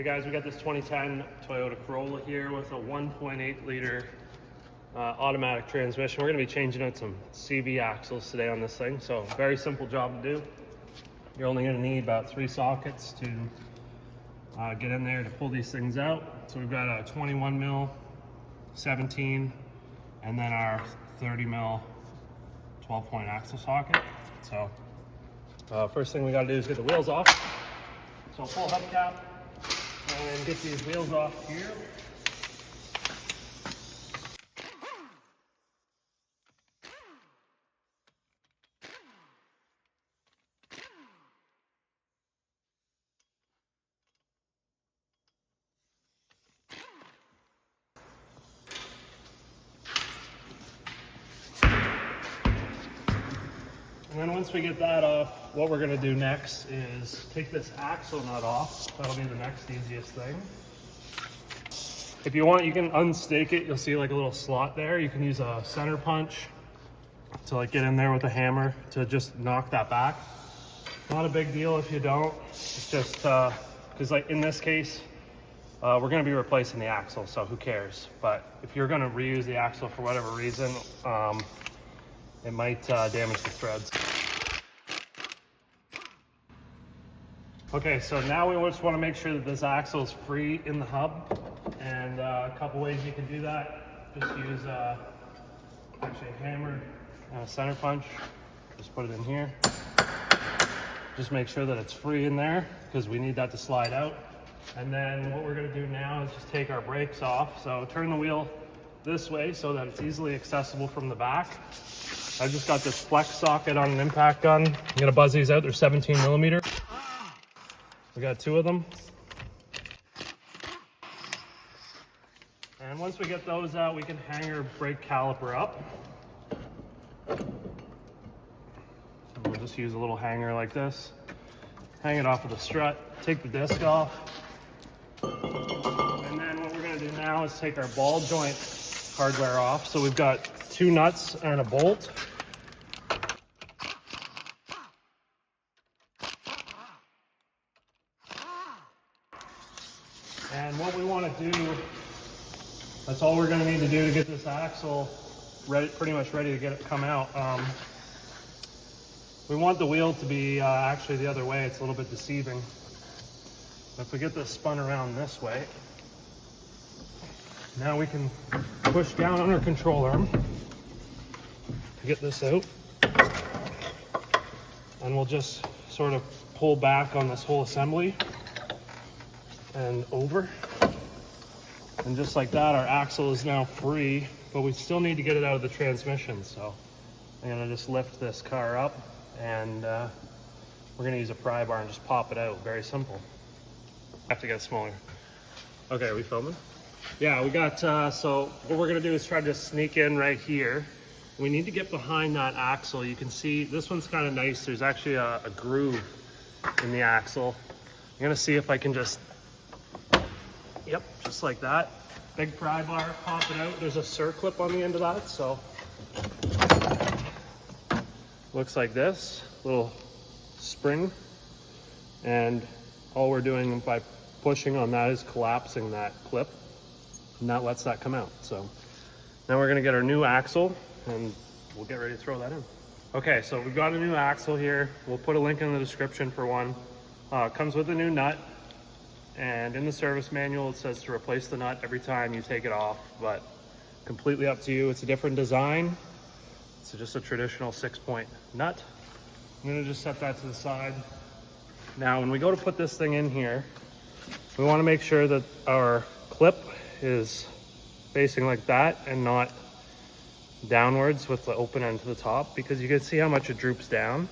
Guys, we got this 2010 Toyota Corolla here with a 1.8 liter automatic transmission. We're going to be changing out some CV axles today on this thing, so very simple job to do. You're only going to need about 3 sockets to get in there to pull these things out. So we've got a 21 mil, 17, and then our 30 mil 12-point axle socket. So first thing we got to do is get the wheels off. So full hubcap and get these wheels off here. And then once we get that off, what we're gonna do next is take this axle nut off. That'll be the next easiest thing. If you want, you can unstake it. You'll see like a little slot there. You can use a center punch to like get in there with a hammer to just knock that back. Not a big deal if you don't. It's just, because like in this case, we're gonna be replacing the axle, so who cares? But if you're gonna reuse the axle for whatever reason, it might damage the threads. Okay, so now we just want to make sure that this axle is free in the hub. And a couple ways you can do that. Just use actually a hammer and a center punch. Just put it in here. Just make sure that it's free in there because we need that to slide out. And then what we're going to do now is just take our brakes off. So turn the wheel this way so that it's easily accessible from the back. I've just got this flex socket on an impact gun. I'm gonna buzz these out, they're 17 millimeter. We got 2 of them. And once we get those out, we can hang our brake caliper up. And we'll just use a little hanger like this. Hang it off of the strut, take the disc off. And then what we're gonna do now is take our ball joint hardware off. So we've got 2 nuts and a bolt. And what we want to do, that's all we're going to need to do to get this axle ready, pretty much ready to get it come out. We want the wheel to be actually the other way. It's a little bit deceiving. If we get this spun around this way, now we can push down on our control arm to get this out. And we'll just sort of pull back on this whole assembly and over. And just like that, our axle is now free, but we still need to get it out of the transmission. So I'm gonna just lift this car up and we're gonna use a pry bar and just pop it out. Very simple. I have to get smaller. Okay, are we filming? Yeah, we got, so what we're gonna do is try to sneak in right here. We need to get behind that axle. You can see this one's kind of nice. There's actually a groove in the axle. I'm gonna see if I can just, yep, just like that. Big pry bar, pop it out. There's a circlip on the end of that, so. Looks like this, little spring. And all we're doing by pushing on that is collapsing that clip. And that lets that come out. So now we're gonna get our new axle and we'll get ready to throw that in. Okay, so we've got a new axle here. We'll put a link in the description for one. It comes with a new nut, and in the service manual it says to replace the nut every time you take it off, but completely up to you. It's a different design. It's just a traditional 6-point nut. I'm gonna just set that to the side. Now, when we go to put this thing in here, we wanna make sure that our clip is facing like that and not downwards with the open end to the top, because you can see how much it droops down.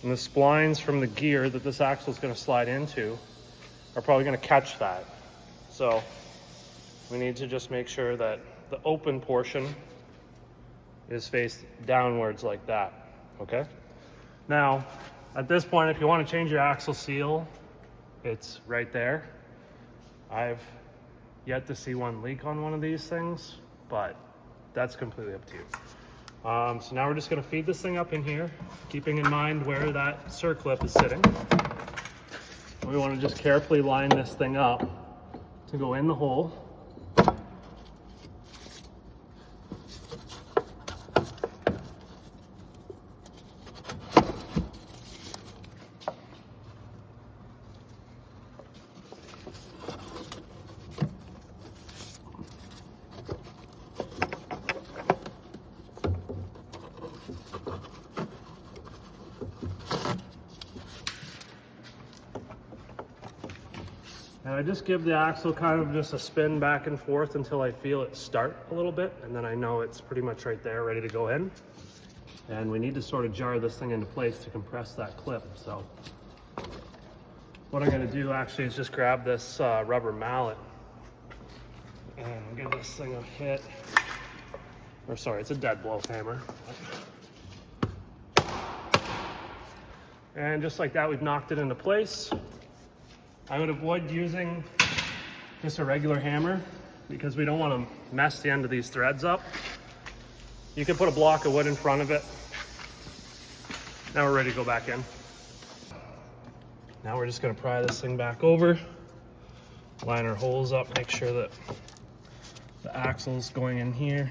And the splines from the gear that this axle is going to slide into are probably going to catch that. So we need to just make sure that the open portion is faced downwards like that, okay? Now, at this point, if you want to change your axle seal, it's right there. I've yet to see one leak on one of these things, but that's completely up to you. So now we're just going to feed this thing up in here, keeping in mind where that circlip is sitting. We want to just carefully line this thing up to go in the hole. And I just give the axle kind of just a spin back and forth until I feel it start a little bit, and then I know it's pretty much right there, ready to go in. And we need to sort of jar this thing into place to compress that clip. So what I'm gonna do actually is just grab this rubber mallet and give this thing a hit. Or sorry, it's a dead blow hammer. And just like that, we've knocked it into place. I would avoid using just a regular hammer because we don't want to mess the end of these threads up. You can put a block of wood in front of it. Now we're ready to go back in. Now we're just going to pry this thing back over, line our holes up, make sure that the axle's going in here.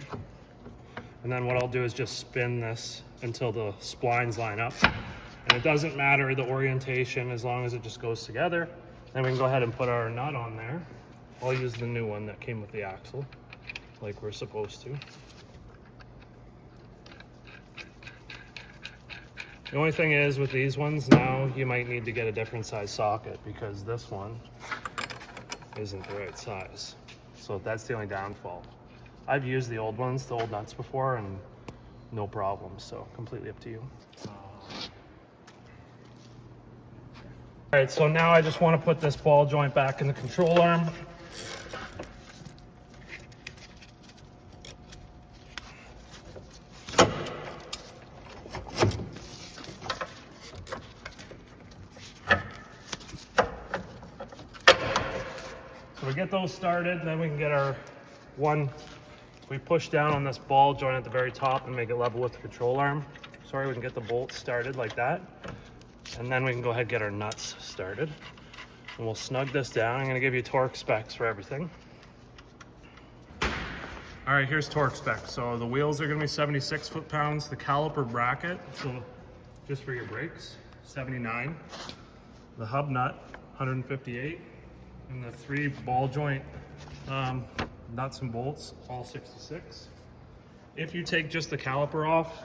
And then what I'll do is just spin this until the splines line up. And it doesn't matter the orientation as long as it just goes together. Then we can go ahead and put our nut on there. I'll use the new one that came with the axle, like we're supposed to. The only thing is with these ones now, you might need to get a different size socket because this one isn't the right size. So that's the only downfall. I've used the old ones, the old nuts before, and no problem, so completely up to you. All right, so now I just want to put this ball joint back in the control arm. So we get those started, then we can get our one, we push down on this ball joint at the very top and make it level with the control arm. Sorry, we can get the bolts started like that. And then we can go ahead and get our nuts started. And we'll snug this down. I'm gonna give you torque specs for everything. All right, here's torque specs. So the wheels are gonna be 76 foot-pounds. The caliper bracket, so just for your brakes, 79. The hub nut, 158. And the 3 ball joint nuts and bolts, all 66. If you take just the caliper off,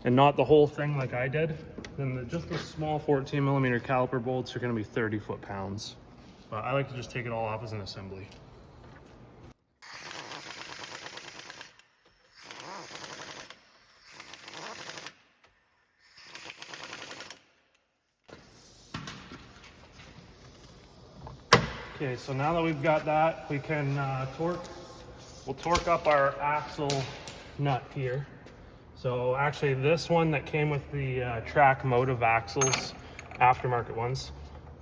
and not the whole thing like I did, then just the small 14mm caliper bolts are gonna be 30 foot-pounds. But I like to just take it all off as an assembly. Okay, so now that we've got that, we can we'll torque up our axle nut here. So actually this one that came with the track motive axles, aftermarket ones,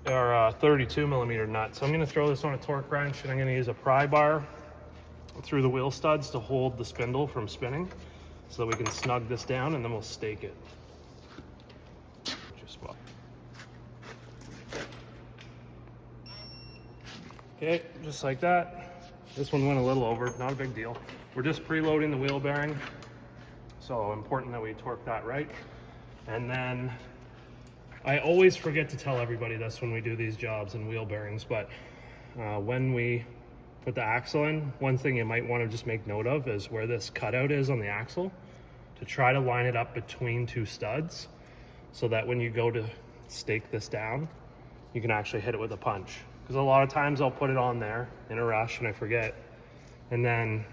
are 32mm nuts. So I'm gonna throw this on a torque wrench and I'm gonna use a pry bar through the wheel studs to hold the spindle from spinning so that we can snug this down and then we'll stake it. Okay, just like that. This one went a little over, not a big deal. We're just preloading the wheel bearing. So important that we torque that right. And then I always forget to tell everybody this when we do these jobs and wheel bearings, but when we put the axle in, one thing you might want to just make note of is where this cutout is on the axle, to try to line it up between 2 studs so that when you go to stake this down, you can actually hit it with a punch. Because a lot of times I'll put it on there in a rush and I forget, and then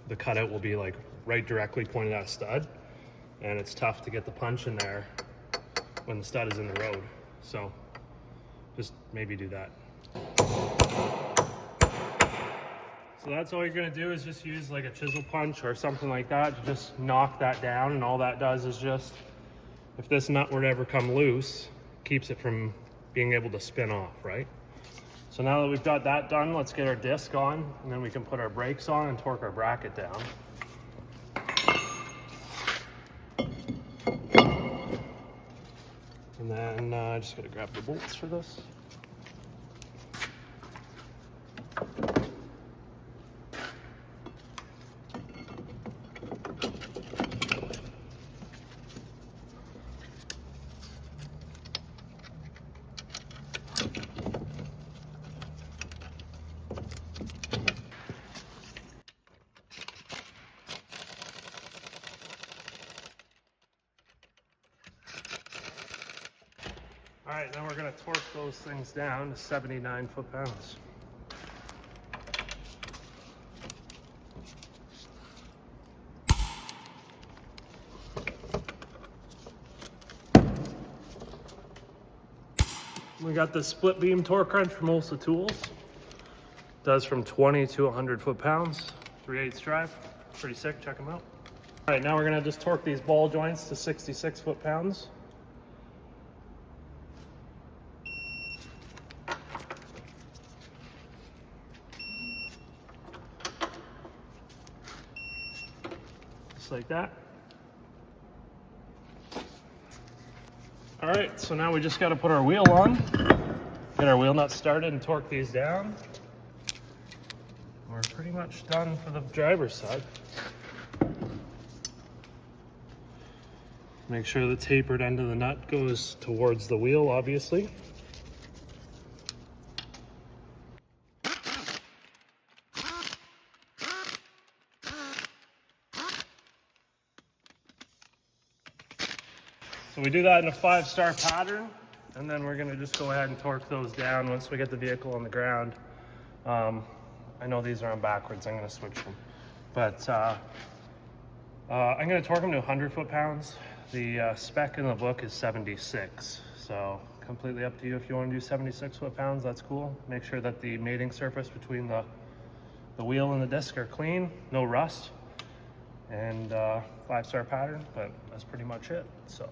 the cutout will be like right directly pointed at a stud, and it's tough to get the punch in there when the stud is in the road. So just maybe do that. So that's all you're gonna do is just use like a chisel punch or something like that to just knock that down, and all that does is just, if this nut were to ever come loose, keeps it from being able to spin off, right? So now that we've got that done, let's get our disc on, and then we can put our brakes on and torque our bracket down. And then I just gotta grab the bolts for this. right, now we're gonna torque those things down to 79 foot-pounds. We got the split beam torque wrench from Olsa Tools. Does from 20 to 100 foot-pounds, 3/8 drive. Pretty sick, check them out. All right, now we're gonna just torque these ball joints to 66 foot-pounds. Just like that. All right, so now we just gotta put our wheel on, get our wheel nuts started and torque these down. We're pretty much done for the driver's side. Make sure the tapered end of the nut goes towards the wheel, obviously. So we do that in a 5-star pattern, and then we're gonna just go ahead and torque those down once we get the vehicle on the ground. I know these are on backwards, I'm gonna switch them. But I'm gonna torque them to 100 foot-pounds. The spec in the book is 76, so completely up to you. If you wanna do 76 foot-pounds, that's cool. Make sure that the mating surface between the wheel and the disc are clean, no rust, and 5-star pattern, but that's pretty much it, so.